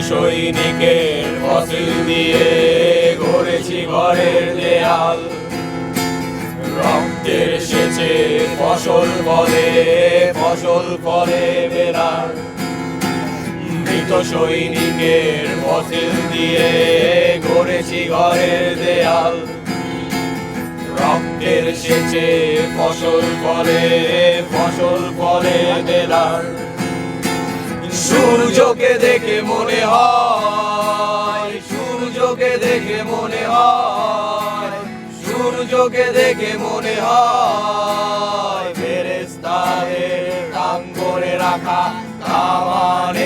সৈনিকের ফসিল দিয়ে গড়েছি ঘরের দেয়াল। রক্তের সেচে ফসল ফলে বেলার। মৃত সৈনিকের ফসিল দিয়ে গড়েছি ঘরের দেয়াল। রক্তের সেচে ফসল ফলে বেলার। সূর্যকে দেখে মনে হয়, সূর্যকে দেখে মনে হয়, সূর্যকে দেখে মনে হয় ফেরেশতাদের টাং করে রাখা কামানের